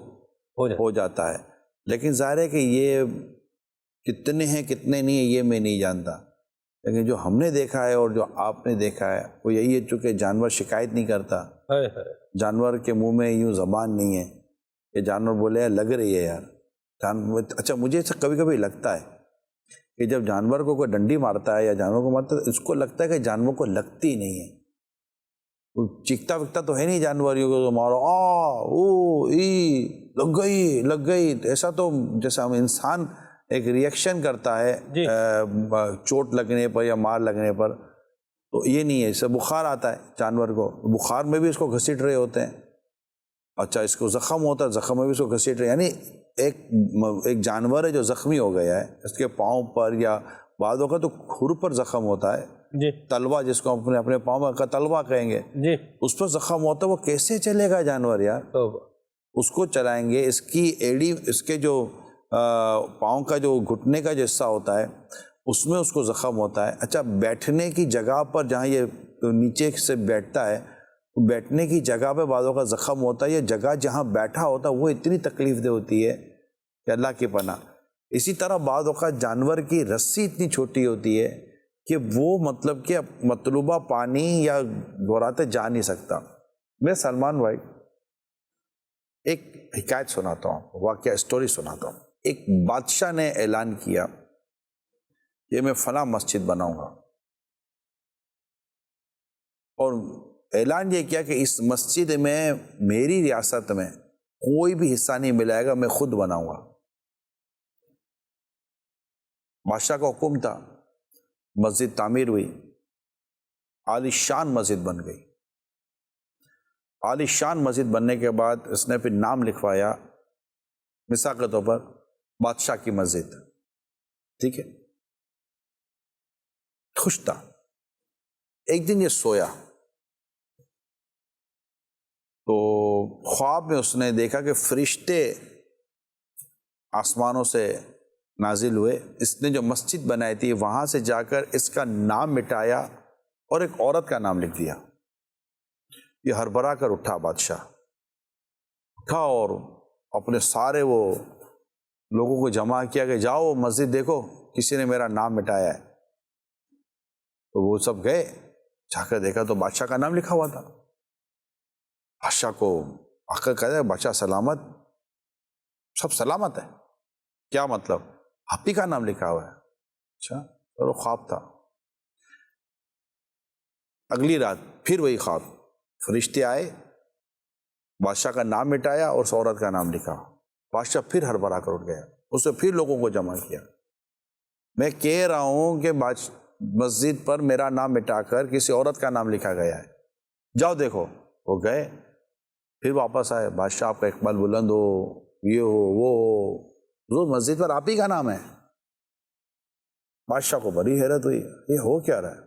ہو جاتا ہے۔ لیکن ظاہر ہے کہ یہ کتنے ہیں کتنے نہیں ہیں یہ میں نہیں جانتا، لیکن جو ہم نے دیکھا ہے اور جو آپ نے دیکھا ہے وہ یہی ہے، چونکہ جانور شکایت نہیں کرتا، جانور کے منہ میں یوں زبان نہیں ہے کہ جانور بولے یار لگ رہی ہے یار اچھا مجھے کبھی کبھی لگتا ہے کہ جب جانور کو کوئی ڈنڈی مارتا ہے یا جانور کو مارتا ہے، اس کو لگتا ہے کہ جانور کو لگتی نہیں ہے، چیختا وکتا تو ہے نہیں جانور، یہ مارو او ای لگ گئی، ایسا تو جیسا ہم انسان ایک ریئیکشن کرتا ہے چوٹ لگنے پر یا مار لگنے پر، تو یہ نہیں ہے، اس سے بخار آتا ہے جانور کو، بخار میں بھی اس کو گھسیٹ رہے ہوتے ہیں، اچھا اس کو زخم ہوتا ہے، زخم میں بھی اس کو گھسیٹ رہے، یعنی ایک جانور ہے جو زخمی ہو گیا ہے، اس کے پاؤں پر یا بعضوں کا تو کھر پر زخم ہوتا ہے، جی تلوا جس کو اپنے پاؤں کا تلوا کہیں گے، جی اس پر زخم ہوتا ہے، وہ کیسے چلے گا جانور یار؟ اس کو چلائیں گے، اس کی ایڑی، اس کے جو پاؤں کا جو گھٹنے کا جو حصہ ہوتا ہے اس میں اس کو زخم ہوتا ہے، اچھا بیٹھنے کی جگہ پر جہاں یہ نیچے سے بیٹھتا ہے، بیٹھنے کی جگہ پہ بعضوں کا زخم ہوتا ہے، یہ جگہ جہاں بیٹھا ہوتا ہے وہ اتنی تکلیف دہ ہوتی ہے کہ اللہ کی پناہ۔ اسی طرح بعض اوقات جانور کی رسی اتنی چھوٹی ہوتی ہے کہ وہ مطلب کہ مطلوبہ پانی یا گوراتے جا نہیں سکتا۔ میں سلمان بھائی ایک حکایت سناتا ہوں، واقعہ اسٹوری سناتا ہوں۔ ایک بادشاہ نے اعلان کیا کہ میں فلاں مسجد بناؤں گا، اور اعلان یہ کیا کہ اس مسجد میں میری ریاست میں کوئی بھی حصہ نہیں ملائے گا، میں خود بناؤں گا۔ بادشاہ کا حکم تھا، مسجد تعمیر ہوئی، عالی شان مسجد بن گئی۔ عالی شان مسجد بننے کے بعد اس نے پھر نام لکھوایا، مثال کے طور پر بادشاہ کی مسجد، ٹھیک ہے، خوش تھا۔ ایک دن یہ سویا تو خواب میں اس نے دیکھا کہ فرشتے آسمانوں سے نازل ہوئے، اس نے جو مسجد بنائی تھی وہاں سے جا کر اس کا نام مٹایا اور ایک عورت کا نام لکھ دیا۔ یہ ہڑبڑا کر اٹھا، بادشاہ اٹھا اور اپنے سارے وہ لوگوں کو جمع کیا کہ جاؤ مسجد دیکھو، کسی نے میرا نام مٹایا ہے۔ تو وہ سب گئے، جا کر دیکھا تو بادشاہ کا نام لکھا ہوا تھا۔ بادشاہ کو آ کر کہا، بادشاہ سلامت، سب سلامت ہے؟ کیا مطلب؟ آپ ہی کا نام لکھا ہوا ہے۔ اچھا، اور وہ خواب تھا۔ اگلی رات پھر وہی خواب، فرشتے آئے، بادشاہ کا نام مٹایا اور اس عورت کا نام لکھا۔ بادشاہ پھر ہڑبڑا کر اٹھ گیا، اس نے پھر لوگوں کو جمع کیا۔ میں کہہ رہا ہوں کہ مسجد پر میرا نام مٹا کر کسی عورت کا نام لکھا گیا ہے، جاؤ دیکھو۔ وہ گئے، پھر واپس آئے، بادشاہ آپ کا اقبال بلند ہو، یہ ہو وہ ہو، روز مسجد پر آپ ہی کا نام ہے۔ بادشاہ کو بڑی حیرت ہوئی، یہ ہو کیا رہا ہے؟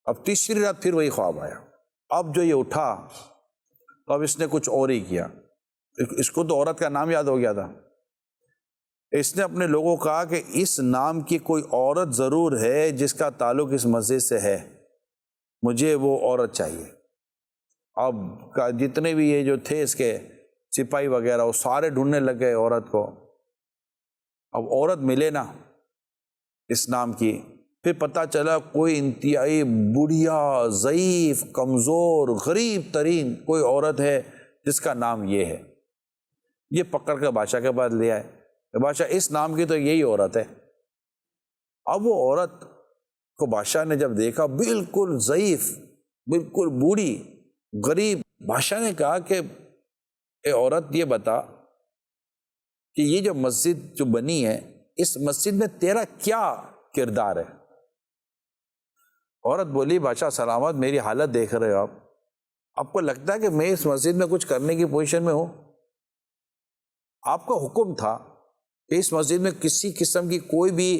اب تیسری رات پھر وہی خواب آیا۔ اب جو یہ اٹھا تو اب اس نے کچھ اور ہی کیا، اس کو تو عورت کا نام یاد ہو گیا تھا۔ اس نے اپنے لوگوں کو کہا کہ اس نام کی کوئی عورت ضرور ہے جس کا تعلق اس مسجد سے ہے، مجھے وہ عورت چاہیے۔ اب جتنے بھی یہ جو تھے اس کے سپاہی وغیرہ وہ سارے ڈھونڈنے لگ گئے عورت کو۔ اب عورت ملے نا اس نام کی، پھر پتہ چلا کوئی انتہائی بڑھیا، ضعیف، کمزور، غریب ترین کوئی عورت ہے جس کا نام یہ ہے۔ یہ پکڑ کے بادشاہ کے پاس لے آئے، بادشاہ اس نام کی تو یہی عورت ہے۔ اب وہ عورت کو بادشاہ نے جب دیکھا، بالکل ضعیف، بالکل بوڑھی، غریب، بادشاہ نے کہا کہ اے عورت یہ بتا کہ یہ جو مسجد جو بنی ہے اس مسجد میں تیرا کیا کردار ہے؟ عورت بولی، بادشاہ سلامت، میری حالت دیکھ رہے ہو آپ کو لگتا ہے کہ میں اس مسجد میں کچھ کرنے کی پوزیشن میں ہوں؟ آپ کا حکم تھا کہ اس مسجد میں کسی قسم کی کوئی بھی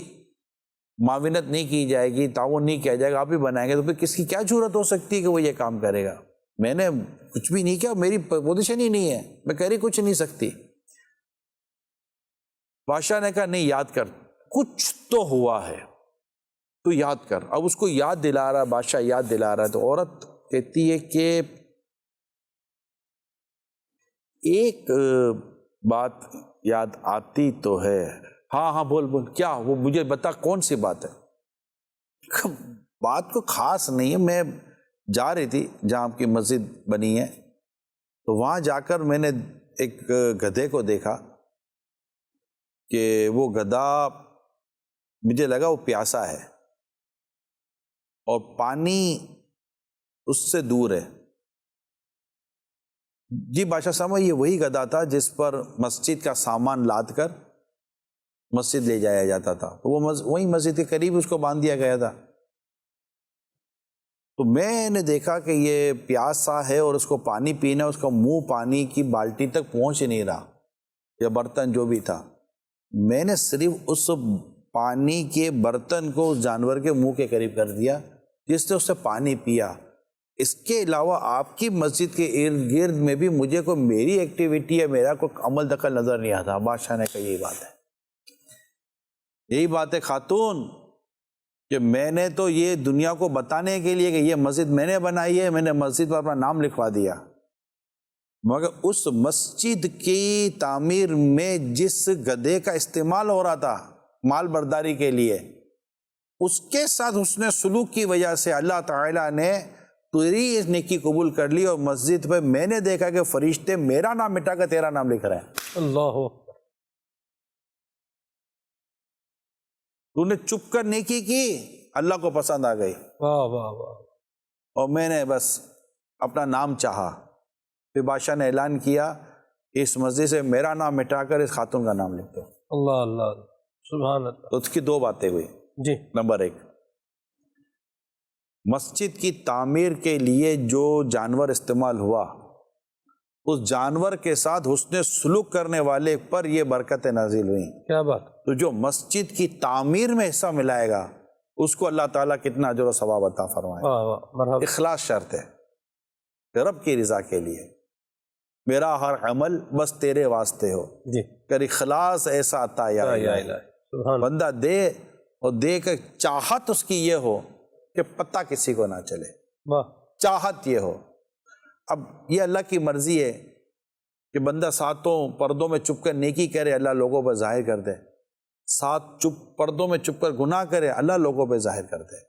معاونت نہیں کی جائے گی، تعاون نہیں کیا جائے گا، آپ ہی بنائیں گے، تو پھر کس کی کیا ضرورت ہو سکتی ہے کہ وہ یہ کام کرے گا؟ میں نے کچھ بھی نہیں کیا، میری پوزیشن ہی نہیں ہے، میں کہہ رہی کچھ نہیں سکتی۔ بادشاہ نے کہا نہیں، یاد کر، کچھ تو ہوا ہے، تو یاد کر۔ اب اس کو یاد دلا رہا، بادشاہ یاد دلا رہا ہے، تو عورت کہتی ہے کہ ایک بات یاد آتی تو ہے۔ ہاں ہاں بول بول، کیا؟ وہ مجھے بتا کون سی بات ہے؟ بات کو خاص نہیں ہے، میں جا رہی تھی جہاں آپ کی مسجد بنی ہے، تو وہاں جا کر میں نے ایک گدھے کو دیکھا کہ وہ گدھا، مجھے لگا وہ پیاسا ہے اور پانی اس سے دور ہے۔ جی بادشاہ صاحب، یہ وہی گدھا تھا جس پر مسجد کا سامان لاد کر مسجد لے جایا جاتا تھا، تو وہ وہی مسجد کے قریب اس کو باندھ دیا گیا تھا۔ تو میں نے دیکھا کہ یہ پیاسا ہے اور اس کو پانی پینا، اس کا منہ پانی کی بالٹی تک پہنچ نہیں رہا، یا برتن جو بھی تھا۔ میں نے صرف اس پانی کے برتن کو اس جانور کے منہ کے قریب کر دیا جس نے اس سے پانی پیا۔ اس کے علاوہ آپ کی مسجد کے ارد گرد میں بھی مجھے کوئی میری ایکٹیویٹی یا میرا کوئی عمل دخل نظر نہیں آتا۔ بادشاہ نے کہا یہی بات ہے، یہی بات ہے خاتون، کہ میں نے تو یہ دنیا کو بتانے کے لیے کہ یہ مسجد میں نے بنائی ہے، میں نے مسجد پر اپنا نام لکھوا دیا، مگر اس مسجد کی تعمیر میں جس گدھے کا استعمال ہو رہا تھا مال برداری کے لیے، اس کے ساتھ حسن سلوک کی وجہ سے اللہ تعالیٰ نے تیری اس نیکی قبول کر لی، اور مسجد پہ میں نے دیکھا کہ فرشتے میرا نام مٹا کر تیرا نام لکھ رہے ہیں۔ اللہ، تو نے چپ کر نیکی کی، اللہ کو پسند آ گئی، واہ واہ واہ، اور میں نے بس اپنا نام چاہا۔ پھر بادشاہ نے اعلان کیا اس مسجد سے میرا نام مٹا کر اس خاتون کا نام لکھ دو۔ اللہ اللہ، سبحان اللہ۔ تو اس کی دو باتیں ہوئی۔ جی، نمبر ایک، مسجد کی تعمیر کے لیے جو جانور استعمال ہوا، اس جانور کے ساتھ حسن سلوک کرنے والے پر یہ برکتیں نازل ہوئیں۔ کیا بات! تو جو مسجد کی تعمیر میں حصہ ملائے گا اس کو اللہ تعالیٰ کتنا اجر و ثواب عطا فرمائے۔ واہ واہ، مرحبا۔ اخلاص شرط ہے کہ رب کی رضا کے لیے میرا ہر عمل بس تیرے واسطے ہو، جی، کر اخلاص ایسا عطا یا الہی۔ سبحان، بندہ دے اور دے کر چاہت اس کی یہ ہو کہ پتہ کسی کو نہ چلے، واہ، چاہت یہ ہو۔ اب یہ اللہ کی مرضی ہے کہ بندہ ساتوں پردوں میں چھپ کر نیکی کرے، اللہ لوگوں پر ظاہر کر دے، ساتھ پردوں میں چھپ کر گناہ کرے، اللہ لوگوں پہ ظاہر کر دے۔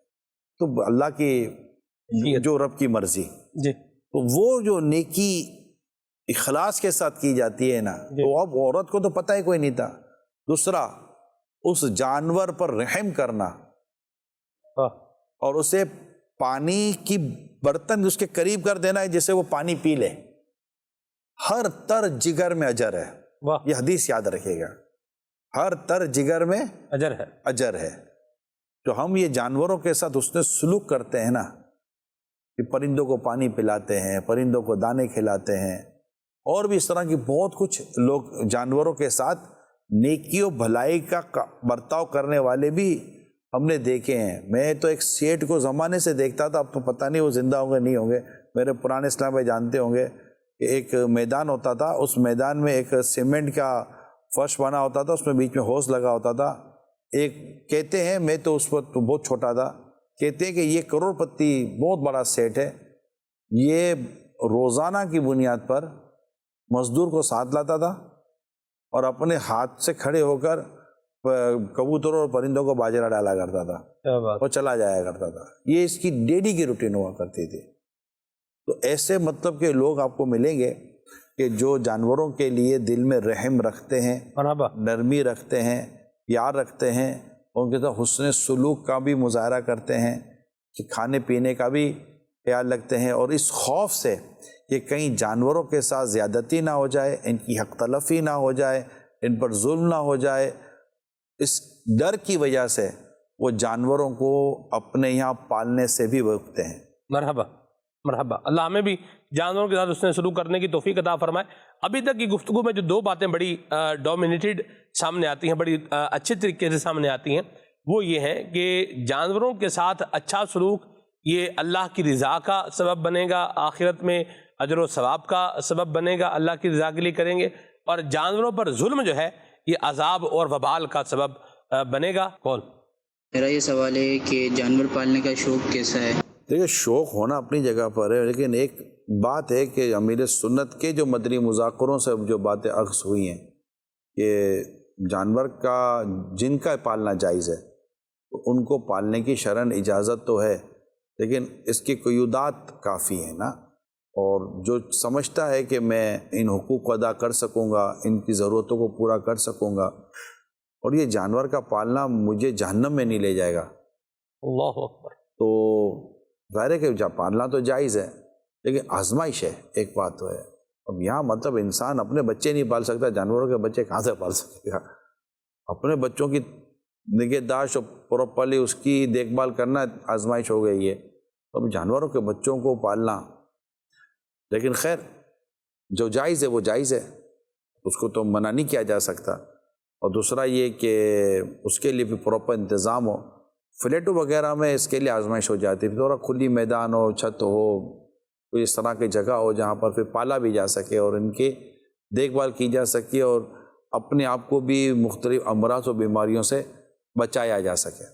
تو اللہ کی جو رب کی مرضی، جی، تو وہ جو نیکی اخلاص کے ساتھ کی جاتی ہے نا، تو اب عورت کو تو پتہ ہی کوئی نہیں تھا۔ دوسرا، اس جانور پر رحم کرنا اور اسے پانی کی برتن اس کے قریب کر دینا ہے جس سے وہ پانی پی لے، ہر تر جگر میں اجر ہے۔ واہ، یہ حدیث یاد رکھے گا، ہر تر جگر میں اجر ہے۔ اجر ہے۔ تو ہم یہ جانوروں کے ساتھ حسن سلوک کرتے ہیں نا، کہ پرندوں کو پانی پلاتے ہیں، پرندوں کو دانے کھلاتے ہیں، اور بھی اس طرح کی بہت کچھ لوگ جانوروں کے ساتھ نیکی و بھلائی کا برتاؤ کرنے والے بھی ہم نے دیکھے ہیں۔ میں تو ایک سیٹ کو زمانے سے دیکھتا تھا، اب تو پتہ نہیں وہ زندہ ہوں گے نہیں ہوں گے، میرے پرانے اسلام بھائی جانتے ہوں گے کہ ایک میدان ہوتا تھا، اس میدان میں ایک سیمنٹ کا فرش بنا ہوتا تھا، اس میں بیچ میں ہوس لگا ہوتا تھا۔ ایک کہتے ہیں، میں تو اس وقت بہت چھوٹا تھا، کہتے ہیں کہ یہ کروڑ پتی بہت بڑا سیٹ ہے، یہ روزانہ کی بنیاد پر مزدور کو ساتھ لاتا تھا اور اپنے ہاتھ سے کھڑے ہو کر کبوتروں اور پرندوں کو باجرہ ڈالا کرتا تھا اور چلا جایا کرتا تھا۔ یہ اس کی ڈیلی کی روٹین ہوا کرتی تھی۔ تو ایسے مطلب کہ لوگ آپ کو ملیں گے کہ جو جانوروں کے لیے دل میں رحم رکھتے ہیں، نرمی رکھتے ہیں، پیار رکھتے ہیں، ان کے ساتھ حسن سلوک کا بھی مظاہرہ کرتے ہیں، کہ کھانے پینے کا بھی خیال رکھتے ہیں، اور اس خوف سے کہ کہیں جانوروں کے ساتھ زیادتی نہ ہو جائے، ان کی حق تلفی نہ ہو جائے، ان پر ظلم نہ ہو جائے، اس ڈر کی وجہ سے وہ جانوروں کو اپنے یہاں پالنے سے بھی روکتے ہیں۔ مرحبا مرحبا، اللہ ہمیں بھی جانوروں کے ساتھ اس نے شروع کرنے کی توفیق عطا فرمائے۔ ابھی تک کی گفتگو میں جو دو باتیں بڑی ڈومینیٹڈ سامنے آتی ہیں، بڑی اچھے طریقے سے سامنے آتی ہیں۔ وہ یہ ہے کہ جانوروں کے ساتھ اچھا سلوک یہ اللہ کی رضا کا سبب بنے گا، آخرت میں اجر و ثواب کا سبب بنے گا، اللہ کی رضا کے لیے کریں گے، اور جانوروں پر ظلم جو ہے یہ عذاب اور وبال کا سبب بنے گا۔ کون؟ میرا یہ سوال ہے کہ جانور پالنے کا شوق کیسا ہے؟ دیکھیے شوق ہونا اپنی جگہ پر ہے، لیکن ایک بات ہے کہ امیر سنت کے جو مدنی مذاکروں سے جو باتیں اخذ ہوئی ہیں کہ جانور کا جن کا پالنا جائز ہے ان کو پالنے کی شرعاً اجازت تو ہے، لیکن اس کی قیودات کافی ہیں نا، اور جو سمجھتا ہے کہ میں ان حقوق کو ادا کر سکوں گا، ان کی ضرورتوں کو پورا کر سکوں گا، اور یہ جانور کا پالنا مجھے جہنم میں نہیں لے جائے گا، اللہ اکبر، تو ظاہر ہے کہ پالنا تو جائز ہے لیکن آزمائش ہے، ایک بات تو ہے۔ اب یہاں مطلب انسان اپنے بچے نہیں پال سکتا، جانوروں کے بچے کہاں سے پال سکے گا؟ اپنے بچوں کی نگہداشت اور پراپرلی اس کی دیکھ بھال کرنا آزمائش ہو گئی ہے، اب جانوروں کے بچوں کو پالنا، لیکن خیر جو جائز ہے وہ جائز ہے، اس کو تو منع نہیں کیا جا سکتا۔ اور دوسرا یہ کہ اس کے لیے بھی پراپر انتظام ہو، فلیٹوں وغیرہ میں اس کے لیے آزمائش ہو جاتی ہے، تھوڑا کھلی میدان ہو، چھت ہو، کوئی اس طرح کی جگہ ہو جہاں پر پھر پالا بھی جا سکے اور ان کی دیکھ بھال کی جا سکے اور اپنے آپ کو بھی مختلف امراض و بیماریوں سے بچایا جا سکے۔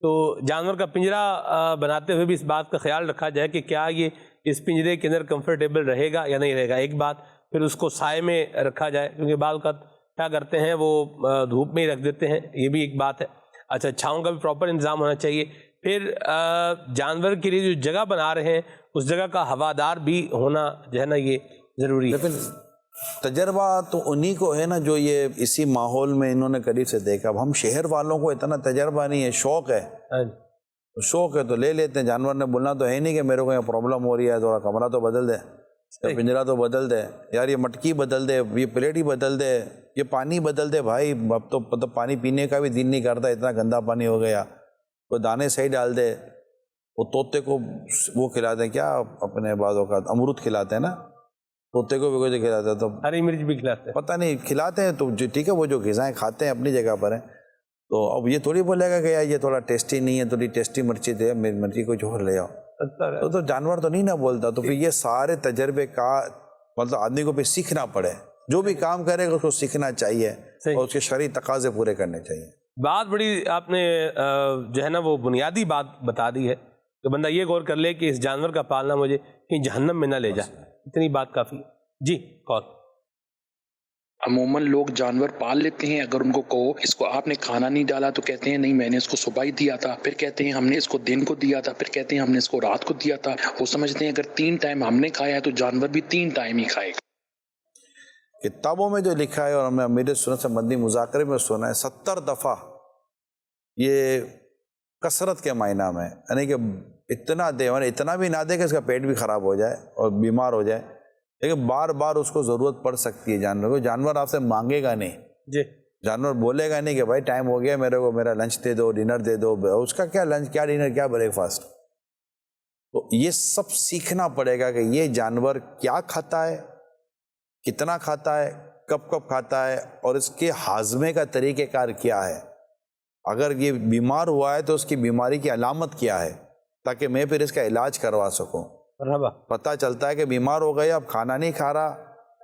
تو جانور کا پنجرا بناتے ہوئے بھی اس بات کا خیال رکھا جائے کہ کیا یہ اس پنجرے کے اندر کمفرٹیبل رہے گا یا نہیں رہے گا۔ ایک بات، پھر اس کو سائے میں رکھا جائے، کیونکہ بعض اوقات کیا کرتے ہیں وہ دھوپ میں ہی رکھ دیتے ہیں، یہ بھی ایک بات ہے۔ اچھا، چھاؤں کا بھی پراپر انتظام ہونا چاہیے۔ پھر جانور کے لیے جو جگہ بنا رہے ہیں اس جگہ کا ہوادار بھی ہونا جو ہے نا یہ ضروری ہے۔ لیکن تجربہ تو انہی کو ہے نا جو یہ اسی ماحول میں انہوں نے قریب سے دیکھا۔ اب ہم شہر والوں کو اتنا تجربہ نہیں ہے، شوق ہے، شوق ہے تو لے لیتے ہیں۔ جانور نے بولنا تو ہے نہیں کہ میرے کو یہ پرابلم ہو رہی ہے، تھوڑا کمرہ تو بدل دے، پنجرا تو بدل دے یار، یہ مٹکی بدل دے، یہ پلیٹ ہی بدل دے، یہ پانی بدل دے۔ بھائی اب تو مطلب پانی پینے کا بھی دل نہیں کرتا، اتنا گندا پانی ہو گیا۔ کوئی دانے صحیح ڈال دے، وہ طوطے کو وہ کھلاتے ہیں کیا اپنے بعض اوقات امرود کھلاتے ہیں نا، طوطے کو بھی کوئی کھلاتا ہے، تو ہری مرچ بھی کھلاتے ہیں، پتہ نہیں کھلاتے ہیں تو ٹھیک ہے، وہ جو غذائیں کھاتے ہیں اپنی جگہ پر ہیں، تو اب یہ تھوڑی بولے گا کہ یار یہ تھوڑا ٹیسٹی نہیں ہے، تھوڑی ٹیسٹی مرچی دے، میری مرچی کو جوہر لے آؤ، تو جانور تو نہیں نہ بولتا۔ تو پھر یہ سارے تجربے کا مطلب آدمی کو پھر سیکھنا پڑے، جو بھی کام کرے گا اس کو سیکھنا چاہیے اور اس کے شرعی تقاضے پورے کرنے چاہیے۔ بات بڑی آپ نے جو ہے نا وہ بنیادی بات بتا دی ہے کہ بندہ یہ غور کر لے کہ اس جانور کا پالنا مجھے کہیں جہنم میں نہ لے جائے، اتنی بات کافی ہے۔ جی کون؟ عموماً لوگ جانور پال لیتے ہیں، اگر ان کو کہو اس کو آپ نے کھانا نہیں ڈالا تو کہتے ہیں نہیں میں نے اس کو صبح ہی دیا تھا، پھر کہتے ہیں ہم نے اس کو دن کو دیا تھا، پھر کہتے ہیں ہم نے اس کو رات کو دیا تھا۔ وہ سمجھتے ہیں اگر 3 ٹائم ہم نے کھایا ہے تو جانور بھی 3 ٹائم ہی کھائے گا۔ کتابوں میں جو لکھا ہے اور ہمیں امیر سنت سے مدنی مذاکرے میں سنا ہے 70 دفعہ، یہ کثرت کے معنی میں، یعنی کہ اتنا دے، یعنی اتنا بھی نہ دے کہ اس کا پیٹ بھی خراب ہو جائے اور بیمار ہو جائے، لیکن بار بار اس کو ضرورت پڑ سکتی ہے جانور کو۔ جانور آپ سے مانگے گا نہیں، جی جانور بولے گا نہیں کہ بھائی ٹائم ہو گیا میرے کو میرا لنچ دے دو، ڈنر دے دو۔ اس کا کیا لنچ، کیا ڈنر، کیا بریک فاسٹ؟ تو یہ سب سیکھنا پڑے گا کہ یہ جانور کیا کھاتا ہے، کتنا کھاتا ہے، کب کب کھاتا ہے، اور اس کے ہاضمے کا طریقہ کار کیا ہے۔ اگر یہ بیمار ہوا ہے تو اس کی بیماری کی علامت کیا ہے، تاکہ میں پھر اس کا علاج کروا سکوں۔ مرحبا۔ پتہ چلتا ہے کہ بیمار ہو گیا، اب کھانا نہیں کھا رہا،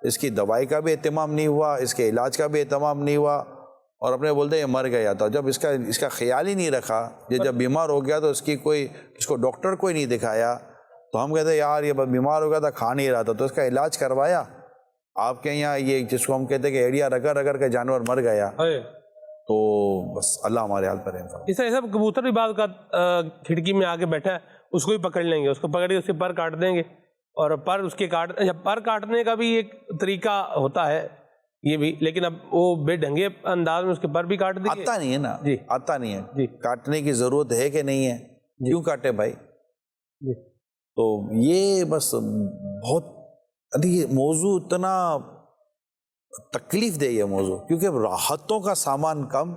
اس کی دوائی کا بھی اہتمام نہیں ہوا، اس کے علاج کا بھی اہتمام نہیں ہوا، اور اپنے بولتے یہ مر گیا تھا۔ جب اس کا خیال ہی نہیں رکھا، یہ جب بیمار ہو گیا تو اس کو ڈاکٹر کو ہی نہیں دکھایا، تو ہم کہتے ہیں یار یہ بیمار ہو گیا تھا، کھا نہیں رہا تھا، تو اس کا علاج کروایا۔ آپ کے یہاں یہ جس کو ہم کہتے ہیں کہ ایڑیا رگڑ رگڑ کے جانور مر گیا، تو بس اللہ ہمارے حال پر رحم۔ اس طرح کبوتر بھی بعض کا کھڑکی میں آ کے بیٹھا ہے، اس کو بھی پکڑ لیں گے، اس کو پکڑ کے اس کے پر کاٹ دیں گے، اور پر اس کے پر کاٹنے کا بھی ایک طریقہ ہوتا ہے یہ بھی، لیکن اب وہ بے ڈھنگے انداز میں اس کے پر بھی کاٹ دیں گے۔ آتا نہیں ہے نا، جی آتا نہیں ہے جی، کاٹنے کی ضرورت ہے کہ نہیں ہے، کیوں کاٹے بھائی؟ جی تو یہ بس بہت یہ موضوع اتنا تکلیف دہ یہ موضوع، کیونکہ راحتوں کا سامان کم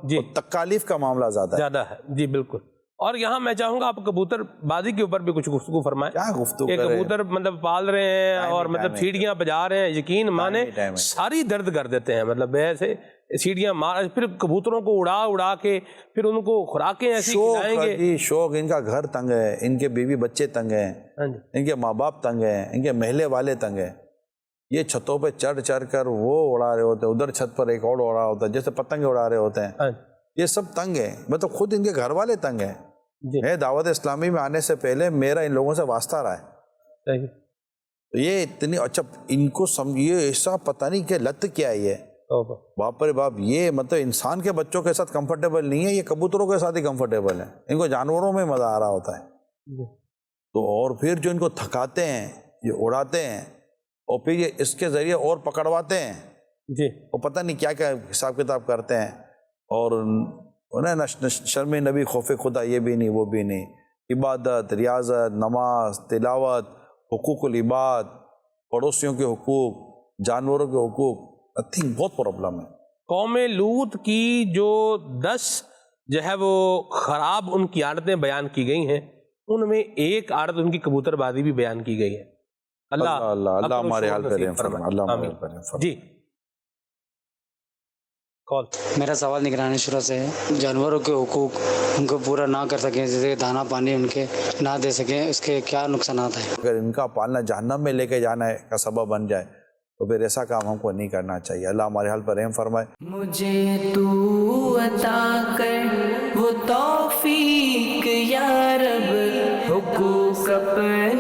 جی، اور تکالیف کا معاملہ زیادہ ہے۔ زیادہ ہے، جی بالکل۔ اور یہاں میں چاہوں گا آپ کبوتر بازی کے اوپر بھی کچھ گفتگو فرمائیں کیا گفتگو کہ کریں؟ کبوتر مطلب پال رہے ہیں اور مطلب سیڑھیاں بجا رہے ہیں، یقین مانے ساری درد کر دیتے ہیں، مطلب ایسے سیڑھیاں مار، پھر کبوتروں کو اڑا اڑا کے پھر ان کو خوراکیں ایسی کھلائیں گے. جی شوق، ان کا گھر تنگ ہے، ان کے بیوی بچے تنگ ہیں، ہاں جی ان کے ماں باپ تنگ ہیں، ان کے محلے والے تنگ ہیں. یہ چھتوں پہ چڑھ چڑھ کر وہ اڑا رہے ہوتے ہیں، ادھر چھت پر ایک اور اڑا ہوتا ہے جیسے پتنگ اڑا رہے ہوتے ہیں. ہاں یہ سب تنگ ہیں، مطلب خود ان کے گھر والے تنگ ہیں. جی میں دعوت اسلامی میں آنے سے پہلے میرا ان لوگوں سے واسطہ رہا ہے. صحیح. یہ اتنی اچھا ان کو سمجھیے ایسا پتہ نہیں کہ لت کیا ہے یہ توبہ. باپ رے باپ. یہ مطلب انسان کے بچوں کے ساتھ کمفرٹیبل نہیں ہے، یہ کبوتروں کے ساتھ ہی کمفرٹیبل ہے. ان کو جانوروں میں مزہ آ رہا ہوتا ہے. جی. تو اور پھر جو ان کو تھکاتے ہیں، یہ اڑاتے ہیں اور پھر یہ اس کے ذریعے اور پکڑواتے ہیں. جی وہ پتہ نہیں کیا کیا حساب کتاب کرتے ہیں. اور شرم نبی خوف خدا یہ بھی نہیں وہ بھی نہیں. عبادت، ریاضت، نماز، تلاوت، حقوق العباد، پڑوسیوں کے حقوق، جانوروں کے حقوق، بہت پرابلم ہے. قوم لوط کی جو 10 جو ہے وہ خراب ان کی عادتیں بیان کی گئی ہیں، ان میں ایک عادت ان کی کبوتر بازی بھی بیان کی گئی ہے. اللہ ہمارے حال کرے. اللہ آمین. ہمارے حال کرے. جی کال. میرا سوال نگرانی شورا سے ہے. جانوروں کے حقوق ان کو پورا نہ کر سکیں، جیسے دانا پانی ان کے نہ دے سکیں، اس کے کیا نقصانات ہیں؟ اگر ان کا پالنا جہنم میں لے کے جانا کا سبب بن جائے تو پھر ایسا کام ہم کو نہیں کرنا چاہیے. اللہ ہمارے حال پر رحم فرمائے. مجھے تو عطا کر وہ توفیق یا رب، حقوق اپنے